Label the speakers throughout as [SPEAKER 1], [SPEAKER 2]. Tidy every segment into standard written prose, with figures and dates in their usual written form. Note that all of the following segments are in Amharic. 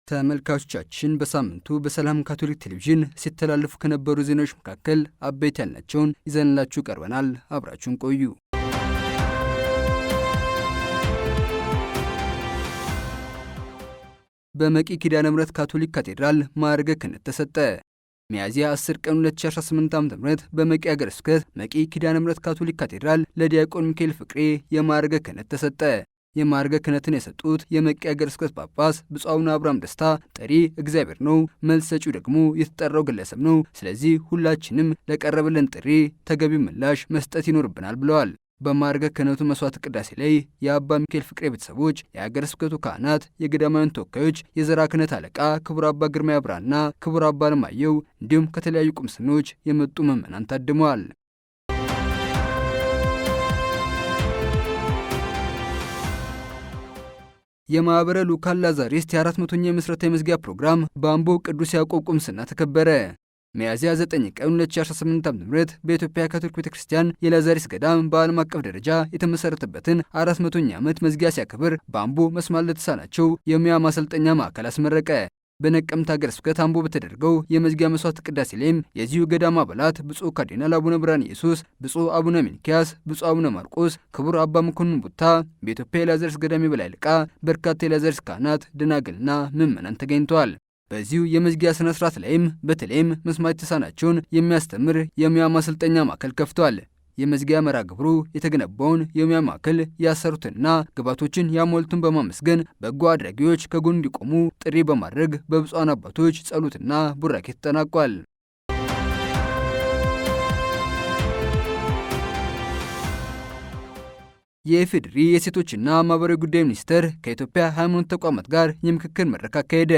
[SPEAKER 1] ተመልካቾቻችን በሳምንቱ በሰላም ካቶሊክ ቴሌቪዥን ሲተላለፉ ከነበሩ ዜናዎች መካከል አበይት ያልናቸውን ይዘንላችሁ ቀርበናል። አብራችሁን ቆዩ። በመቂ ኪዳነ ምሕረት ካቶሊክ ካቴድራል ማዕረገ ክህነት ተሰጠ። ሚያዝያ 10 ቀን 2018 ዓ.ም በመቂ ሀገረ ስብከት መቂ ኪዳነ ምሕረት ካቶሊክ ካቴድራል ለዲያቆን ሚካኤል ፍቅሬ የማዕረገ ክህነት ተሰጠ። የማዕረገ ክህነትን የሰጡት የመቂ ሀገረ ስብከት ጳጳስ ብፁዕ አቡነ አብርሃም ደስታ ጠሪ እግዚአብሔር ነው፣ መልስ ሰጪው ደግሞ የተጠራው ግለሰብ ነው። ስለዚህ ሁላችንም ለቀረበልን ጥሪ ተገቢ ምላሽ መስጠት ይኖርብናል ብለዋል። በማዕረገ ክህነቱ መስዋዕት ቅዳሴ ላይ የአባ ሚካኤል ፍቅሬ ቤተሰቦች፣ የሀገረ ስብከቱ ካህናት፣ የገዳማውያን ተወካዮች፣ የዘራ ክህነት አለቃ ክቡር አባ ግርማ ያብራና ክቡር አባ ለማየሁ እንዲሁም ከተለያዩ ቁምስኖች የመጡ ምዕመናን ታድመዋል። የማኅበረ ልዑካን ላዛሪስት የ400ኛ የምስረታ የመዝጊያ ፕሮግራም በአምቦ ቅዱስ ያዕቆብ ቁምስና ተከበረ። ሚያዝያ 9 ቀን 2018 ዓ.ም በኢትዮጵያ ካቶሊክ ቤተክርስቲያን የላዛሪስ ገዳም በዓለም አቀፍ ደረጃ የተመሰረተበትን 400ኛ ዓመት መዝጊያ ሲያከብር በአምቦ መስማት ለተሳናቸው የሙያ ማሰልጠኛ ማዕከል አስመረቀ። በነቀምት ሀገረ ስብከት አምቦ በተደረገው የመዝጊያ መስዋዕት ቅዳሴ ላይም የዚሁ ገዳም አባላት ብፁዕ ካርዲናል አቡነ ብርሃነ ኢየሱስ፣ ብፁዕ አቡነ ሚልኪያስ፣ ብፁዕ አቡነ ማርቆስ፣ ክቡር አባ መኮንን ቡታ፣ በኢትዮጵያ የላዛሪስ ገዳም የበላይ አለቃ፣ በርካታ የላዛሪስ ካህናት፣ ደናግልና ምዕመናን ተገኝተዋል። በዚሁ የመዝጊያ ስነ ስርዓት ላይም በተለይም መስማት የተሳናቸውን የሚያስተምር የሙያ ማሰልጠኛ ማዕከል ከፍቷል። የመዝጊያ መርሃ ግብሩ የተገነባውን የሙያ ማዕከል ያሰሩትንና ግባቶችን ያሟሉትን በማመስገን በጎ አድራጊዎች ከጎን እንዲቆሙ ጥሪ በማድረግ በብፁዓን አባቶች ጸሎትና ቡራኬ ተጠናቋል። የኢፌዴሪ የሴቶችና ማህበራዊ ጉዳይ ሚኒስቴር ከኢትዮጵያ ሃይማኖት ተቋማት ጋር የምክክር መድረክ አካሄደ።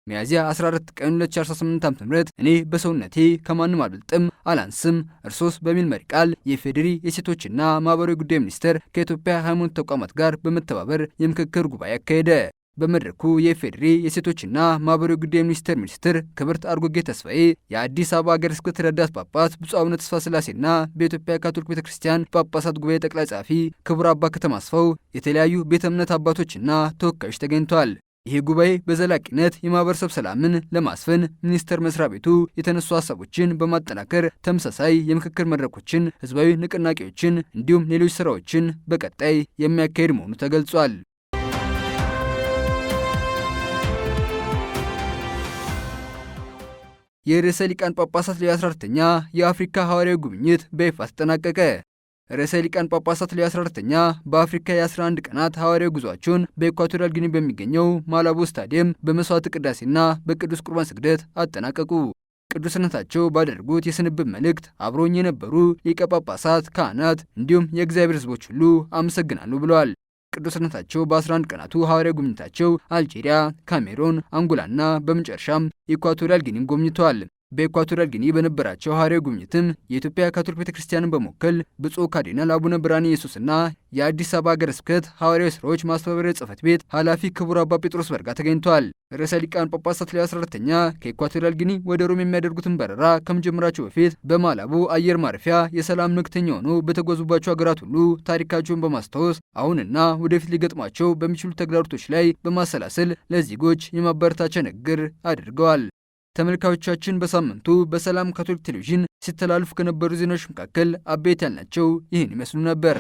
[SPEAKER 1] ሚያዝያ 14 ቀን 2018 ዓ.ም እኔ በሰውነቴ ከማንም አልበልጥም አላንስም እርሶስ በሚል መሪ ቃል የኢፌዴሪ የሴቶችና ማህበራዊ ጉዳይ ሚኒስቴር ከኢትዮጵያ ሃይማኖት ተቋማት ጋር በመተባበር የምክክር ጉባኤ አካሄደ። በመድረኩ የኢፌዴሪ የሴቶችና ማህበራዊ ጉዳይ ሚኒስትር ክብርት አርጎጌ ተስፋዬ፣ የአዲስ አበባ ሀገረ ስብከት ረዳት ጳጳስ ብፁዕ አቡነ ተስፋ ስላሴና በኢትዮጵያ ካቶሊክ ቤተክርስቲያን ጳጳሳት ጉባኤ ጠቅላይ ጸሐፊ ክቡር አባ ከተማ አስፋው፣ የተለያዩ ቤተ እምነት አባቶችና ተወካዮች ተገኝተዋል። ይህ ጉባኤ በዘላቂነት የማህበረሰብ ሰላምን ለማስፈን ሚኒስቴር መስሪያ ቤቱ የተነሱ ሀሳቦችን በማጠናከር ተመሳሳይ የምክክር መድረኮችን፣ ህዝባዊ ንቅናቄዎችን እንዲሁም ሌሎች ስራዎችን በቀጣይ የሚያካሄድ መሆኑ ተገልጿል። የርዕሰ ሊቃነ ጳጳሳት ሌዮ 14ኛ የአፍሪካ ሐዋርያዊ ጉብኝት በይፋ ተጠናቀቀ። ርዕሰ ሊቃነ ጳጳሳት ሌዮ 14ኛ በአፍሪካ የ11 ቀናት ሐዋርያዊ ጉዟቸውን በኢኳቶሪያል ጊኒ በሚገኘው ማላቦ ስታዲየም በመስዋዕት ቅዳሴና በቅዱስ ቁርባን ስግደት አጠናቀቁ። ቅዱስነታቸው ባደረጉት የስንብት መልእክት አብሮኝ የነበሩ ሊቀ ጳጳሳት፣ ካህናት እንዲሁም የእግዚአብሔር ሕዝቦች ሁሉ አመሰግናለሁ ብለዋል። ቅዱስነታቸው በ11 ቀናቱ ሐዋርያዊ ጉብኝታቸው አልጄሪያ፣ ካሜሮን፣ አንጎላና በመጨረሻም ኢኳቶሪያል ጊኒን ጎብኝተዋል። በኢኳቶሪያል ጊኒ በነበራቸው ሐዋርያዊ ጉብኝትም የኢትዮጵያ ካቶሊክ ቤተክርስቲያንን በመወከል ብፁዕ ካርዲናል አቡነ ብርሃነ ኢየሱስና የአዲስ አበባ ሀገረ ስብከት ሐዋርያዊ ሥራዎች ማስተባበሪያ ጽሕፈት ቤት ኃላፊ ክቡር አባ ጴጥሮስ በርጋ ተገኝተዋል። ርዕሰ ሊቃነ ጳጳሳት ሌዮ 14ኛ ከኢኳቶሪያል ጊኒ ወደ ሮም የሚያደርጉትን በረራ ከመጀመራቸው በፊት በማላቦ አየር ማረፊያ የሰላም መልእክተኛ ሆነው በተጓዙባቸው ሀገራት ሁሉ ታሪካቸውን በማስታወስ አሁንና ወደፊት ሊገጥሟቸው በሚችሉ ተግዳሮቶች ላይ በማሰላሰል ለዜጎች የማበረታቻ ንግግር አድርገዋል። ተመልካቾቻችን በሳምንቱ በሰላም ካቶሊክ ቴሌቪዥን ሲተላለፉ ከነበሩ ዜናዎች መካከል አበይት ያልናቸው ይህን ይመስሉ ነበር።